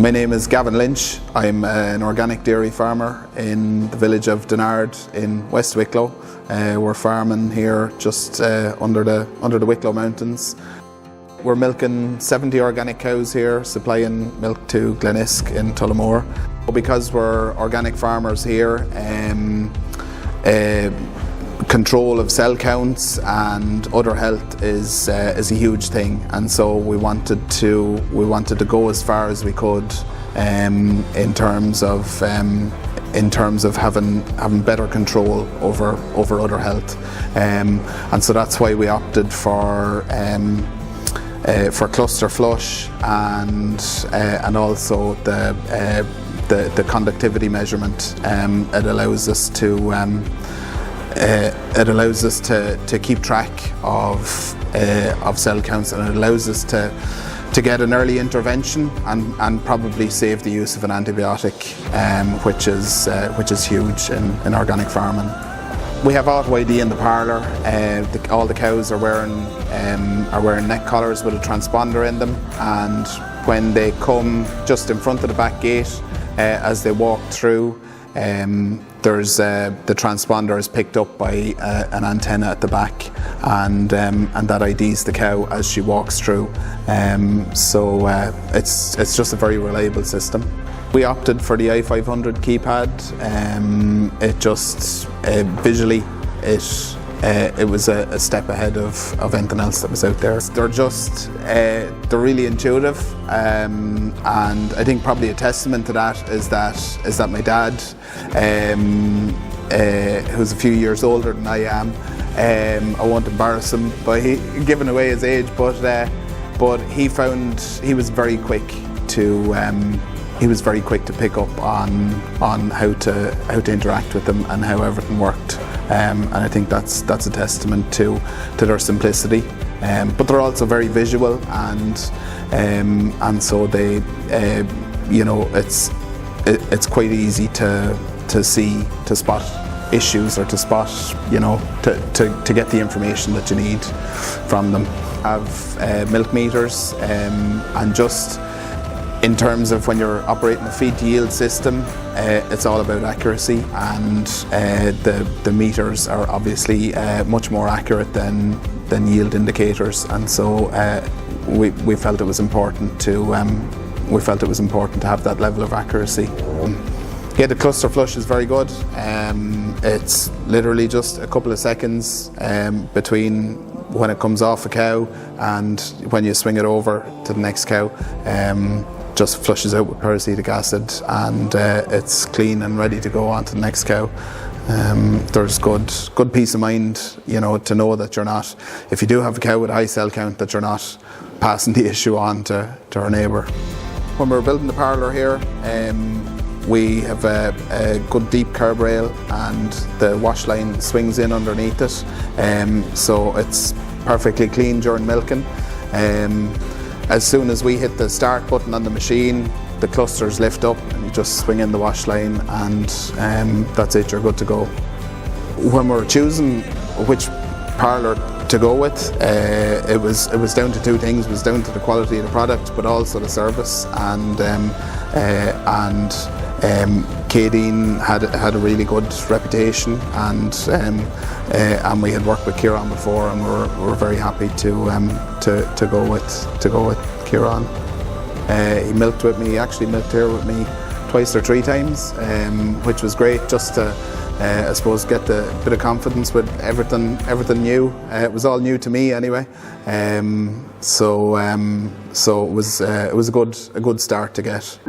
My name is Gavin Lynch. I'm an organic dairy farmer in the village of Donard in West Wicklow. We're farming here just under the Wicklow Mountains. We're milking 70 organic cows here, supplying milk to Glenisk in Tullamore. Because we're organic farmers here, control of cell counts and udder health is a huge thing, and so we wanted to go as far as we could in terms of having better control over udder health, and so that's why we opted for cluster flush and also the conductivity measurement. It allows us to keep track of cell counts, and it allows us to get an early intervention and probably save the use of an antibiotic, which is huge in organic farming. We have auto ID in the parlour. All the cows are wearing neck collars with a transponder in them, and when they come just in front of the back gate, as they walk through, the transponder is picked up by an antenna at the back, and that IDs the cow as she walks through. So it's just a very reliable system. We opted for the i500 keypad. It just visually it was a step ahead of anything else that was out there. They're really intuitive, and I think probably a testament to that is that my dad, who's a few years older than I am, I won't embarrass him by giving away his age, but he was very quick to pick up on how to interact with them and how everything worked. And I think that's a testament to their simplicity, but they're also very visual, and so they, it's quite easy to spot issues, or to spot, to get the information that you need from them. Have milk meters, and just in terms of when you're operating a feed to yield system, it's all about accuracy, and the meters are obviously much more accurate than yield indicators, and so we felt it was important to have that level of accuracy. Yeah, the cluster flush is very good. It's literally just a couple of seconds between when it comes off a cow and when you swing it over to the next cow. Just flushes out with peracetic acid, and it's clean and ready to go on to the next cow. There's good peace of mind, to know that you're not, if you do have a cow with a high cell count, that you're not passing the issue on to our neighbour. When we're building the parlour here, we have a good deep curb rail, and the wash line swings in underneath it, so it's perfectly clean during milking. As soon as we hit the start button on the machine, the clusters lift up and you just swing in the wash line, and that's it, you're good to go. When we're choosing which parlour to go with, it was down to two things. It was down to the quality of the product, but also the service, and Keadeen had a really good reputation, and we had worked with Keadeen before, and we're very happy to go with Keadeen. He milked with me, actually milked here with me twice or three times, which was great, just to I suppose get the bit of confidence with everything new. It was all new to me anyway, so it was a good start to get.